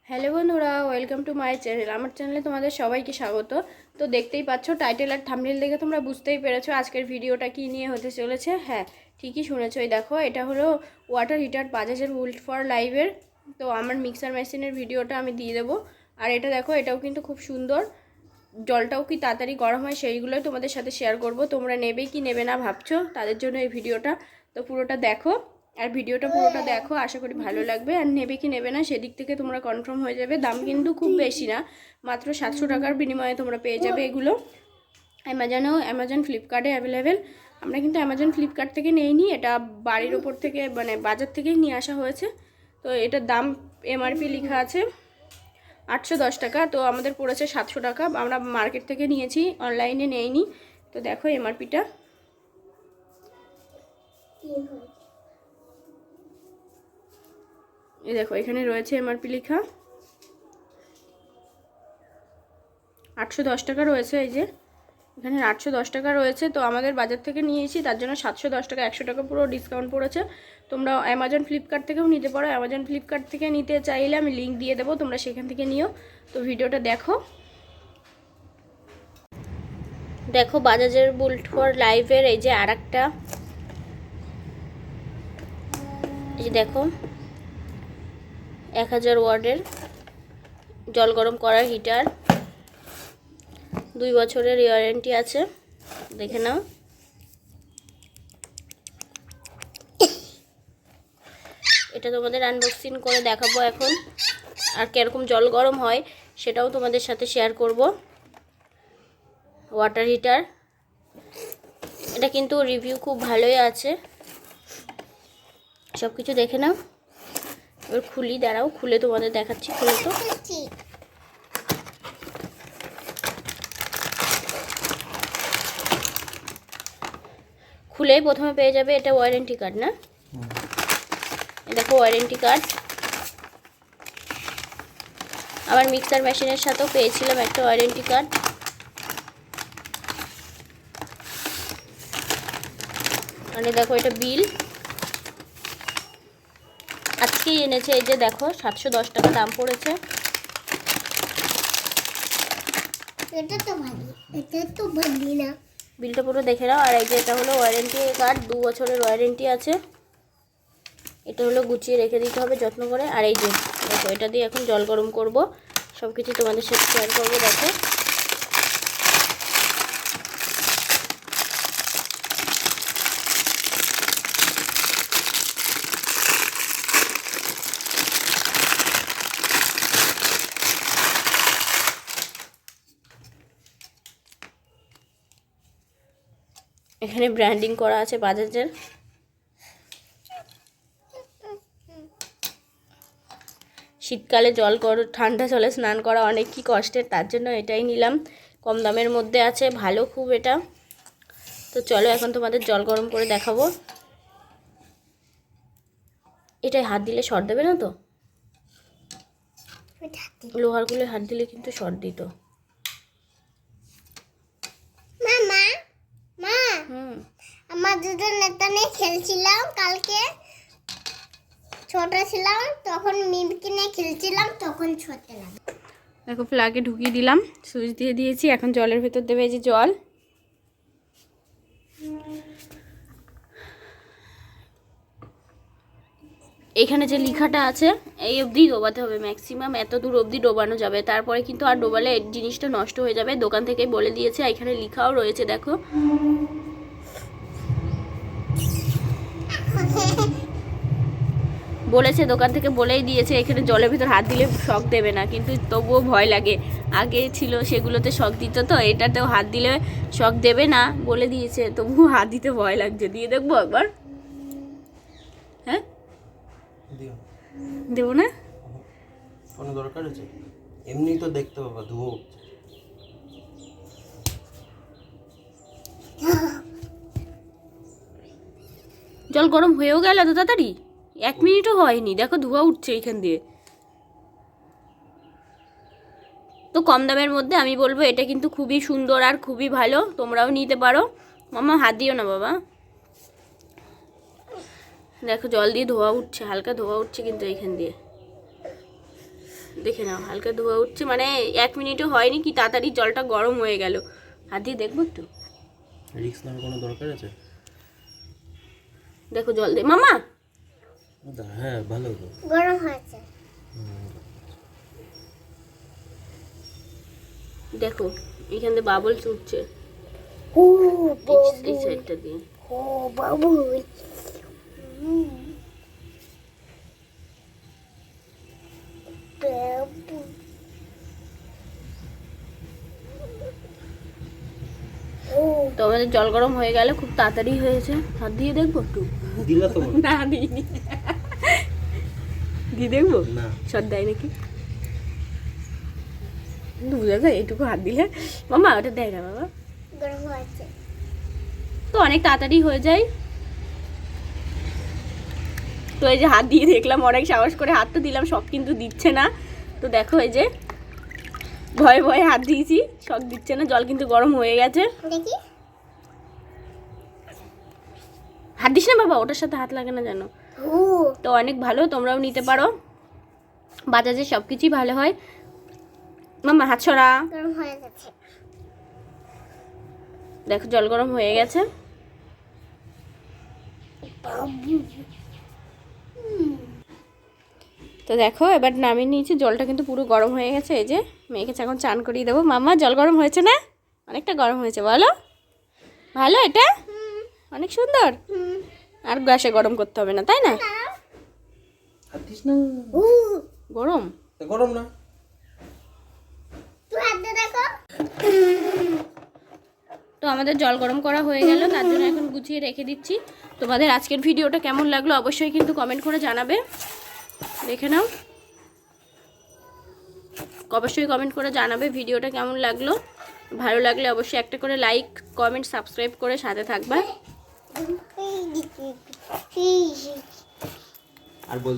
Hello বন্ধুরা, welcome to my channel. আমার চ্যানেলে তোমাদের সবাইকে স্বাগত। তো দেখতেই পাচ্ছ, টাইটেল আর থাম্বনেল দেখে তোমরা বুঝতেই পেরেছো আজকের ভিডিওটা কি নিয়ে হতে চলেছে। হ্যাঁ, ঠিকই শুনেছো। এই দেখো, এটা হলো ওয়াটার হিটার বাজাজের বুল্ট ফর লাইভের। তো আমার মিক্সার মেশিনের ভিডিওটা আমি দিয়ে দেবো। আর এটা দেখো, এটাও কিন্তু খুব সুন্দর, জলটাও কি তাড়াতাড়ি গরম হয় সেইগুলোই তোমাদের সাথে শেয়ার করব। তোমরা নেবে কি নেবে না ভাবছো, তাদের জন্য এই ভিডিওটা। তো পুরোটা দেখো, আর ভিডিওটা পুরোটা দেখো, আশা করি ভালো লাগবে। আর নেবে কি নেবে না সেদিক থেকে তোমরা কনফার্ম হয়ে যাবে। দাম কিন্তু খুব বেশি না, মাত্র 700 টাকার বিনিময়ে তোমরা পেয়ে যাবে এগুলো। অ্যামাজন ফ্লিপকার্টে অ্যাভেলেবেল। আমরা কিন্তু অ্যামাজন ফ্লিপকার্ট থেকে নিইনি, এটা বাড়ির ওপর থেকে মানে বাজার থেকেই নিয়ে আসা হয়েছে। তো এটার দাম এমআরপি লেখা আছে 810 টাকা, তো আমাদের পড়েছে 700 টাকা। আমরা মার্কেট থেকে নিয়েছি, অনলাইনে নেইনি। তো দেখো এমআরপিটা, এই দেখো এখানে রয়েছে এমআরপি লেখা 810 টাকা রয়েছে। এই যে এখানে 810 টাকা রয়েছে। তো আমাদের বাজার থেকে নিয়েছি, তার জন্য 710 টাকা, 100 টাকা পুরো ডিসকাউন্ট পড়েছে। তোমরা অ্যামাজন ফ্লিপকার্ট থেকেও নিতে পারো। অ্যামাজন ফ্লিপকার্ট থেকে নিতে চাইলে আমি লিঙ্ক দিয়ে দেবো, তোমরা সেখান থেকে নিও। তো ভিডিওটা দেখো। দেখো বাজাজের বুল্ট ফর লাইভের এই যে আরেকটা, এই যে দেখো 1000 ওয়াটের জল গরম করার হিটার, 2 বছরের ওয়ারেন্টি আছে। দেখে নাও। এটা তোমাদের আনবক্সিং করে দেখাবো এখন, আর কীরকম জল গরম হয় সেটাও তোমাদের সাথে শেয়ার করব। ওয়াটার হিটার, এটা কিন্তু রিভিউ খুব ভালোই আছে। সব কিছু দেখে নাও। এবার খুলি, দাঁড়াও, খুলে তোমাদের দেখাচ্ছি। খুলে তো খুলেই প্রথমে পেয়ে যাবে এটা ওয়ারেন্টি কার্ড, না? দেখো ওয়ারেন্টি কার্ড। আমার মিক্সার মেশিনের সাথেও পেয়েছিলাম একটা ওয়ারেন্টি কার্ড। মানে দেখো এটা বিল আজকেই এনেছে। এই যে দেখো 710 টাকা দাম পড়েছে। এটা তো ভালো, এটা তো ভালো না। বিলটা পুরো দেখে নাও। আর এই যে এটা হলো ওয়ারেন্টি কার্ড, 2 বছরের ওয়ারেন্টি আছে। এটা হলো গুছিয়ে রেখে দিতে হবে যত্ন করে। আর এই যে দেখো, এটা দিয়ে এখন জল গরম করব, সব কিছু তোমাদের সাথে শেয়ার করবো। দেখো এখানে ব্র্যান্ডিং করা আছে বাজাজের। শীতকালে ঠান্ডা জলে স্নান করা অনেক কি কষ্টের, তার জন্য এটাই নিলাম। কম দামের মধ্যে আছে, ভালো খুব এটা। তো চলো এখন তোমাদের জল গরম করে দেখাবো। এটাই হাত দিলে শর্ট দেবে না তো? লোহারগুলো হাত দিলে কিন্তু শর্ট দিত। মামা মা আমার দুটো নেতা নিয়ে খেলছিলাম কালকে, ছোট ছিলাম তখন মিমকে নিয়ে খেলছিলাম, তখন ছোট ছিলাম। দেখো প্লাগে ঢুকিয়ে দিলাম, সুইচ দিয়ে দিয়েছি। এখন জলের ভেতর দেবে এই যে জল। এখানে যে লেখাটা আছে এই অবধি ডোবাতে হবে, ম্যাক্সিমাম এত দূর অবধি ডোবানো যাবে। তারপরে কিন্তু আর ডোবালে জিনিসটা নষ্ট হয়ে যাবে। দোকান থেকে বলে দিয়েছে, এখানে লেখাও রয়েছে দেখো। বলেছে দোকান থেকে, বলেই দিয়েছে এখানে জলের ভিতর হাত দিলে শক দেবে না, কিন্তু তবুও ভয় লাগে। আগে ছিল সেগুলোতে শক দিত, তো এটাতেও হাত দিলে শক দেবে না বলে দিয়েছে, তবুও হাত দিতে ভয় লাগছে। দিয়ে দেখবো একবার। হ্যাঁ দেবো না, কোনো দরকার আছে? এমনি তো দেখতে পাবা ধুয়ো। জল গরম হয়েও গেল তো তাড়াতাড়ি, 1 মিনিটও হয়নি। দেখো ধোঁয়া উঠছে এইখান দিয়ে। তো কম দামের মধ্যে আমি বলবো এটা কিন্তু খুবই সুন্দর আর খুবই ভালো, তোমরাও নিতে পারো। মামা হাত দিও না বাবা। দেখো জল দিয়ে ধোয়া উঠছে, হালকা ধোয়া উঠছে কিন্তু এইখান দিয়ে। দেখে নাও হালকা ধোয়া উঠছে, মানে 1 মিনিটও হয়নি কি তাড়াতাড়ি জলটা গরম হয়ে গেল। হাত দিয়ে দেখবো একটু, রিস্ক নেওয়ার কোনো দরকার আছে? দেখো জল দে মামা। হ্যাঁ ভালো তো। গরম হয়েছে। দেখো এখান থেকে বাবলস উঠছে ও এই সাইডটা দিয়ে। ও বাবু, তো আমাদের জল গরম হয়ে গেল, খুব তাড়াতাড়ি হয়েছে। হাত দিয়ে দেখবো একটু? দিলা তো? না দিইনি। দিয়ে দেখবো না। শট দেয় নাকি বুঝা যায় এইটুকু হাত দিলে। মামা ওটা দেয় না বাবা। গরম হয়েছে। তো অনেক তাড়াতাড়ি হয়ে যায়। তো এই যে হাত দিয়ে দেখলাম, অনেক সাহস করে হাত তো দিলাম, শখ কিন্তু দিচ্ছে না। তো দেখো এই যে ভয়ে ভয়ে হাত দিয়েছি, শখ দিচ্ছে না। জল কিন্তু গরম হয়ে গেছে। দেখি। হাত দিস না বাবা, ওটার সাথে হাত লাগে না জানো। ও তো অনেক ভালো, তোমরাও নিতে পারো। বাজাজে সব কিছুই ভালো হয়। মামা হাত ছড়া। গরম হয়ে গেছে। দেখো জল গরম হয়ে গেছে। তো দেখো এবার নামিয়ে নিয়েছি, জলটা কিন্তু পুরো গরম হয়ে গেছে। এই যে মেয়েকে এখন চান করিয়ে দেবো। মামা জল গরম হয়েছে না? অনেকটা গরম হয়েছে বলো। ভালো এটা, অনেক সুন্দর। আর গ্যাসে গরম করতে হবে না, তাই না? হাত দিস না। গরম গরম না। তুই হাত দিয়ে দেখো। তো আমাদের জল গরম করা হয়ে গেল, তার জন্য এখন গুছিয়ে রেখে দিচ্ছি। তোমাদের আজকের ভিডিওটা কেমন লাগলো অবশ্যই কিন্তু কমেন্ট করে জানাবে। দেখে নাও, অবশ্যই কমেন্ট করে জানাবে ভিডিওটা কেমন লাগলো। ভালো লাগলে অবশ্যই একটা করে লাইক, কমেন্ট, সাবস্ক্রাইব করে সাথে থাকবা। আর বল।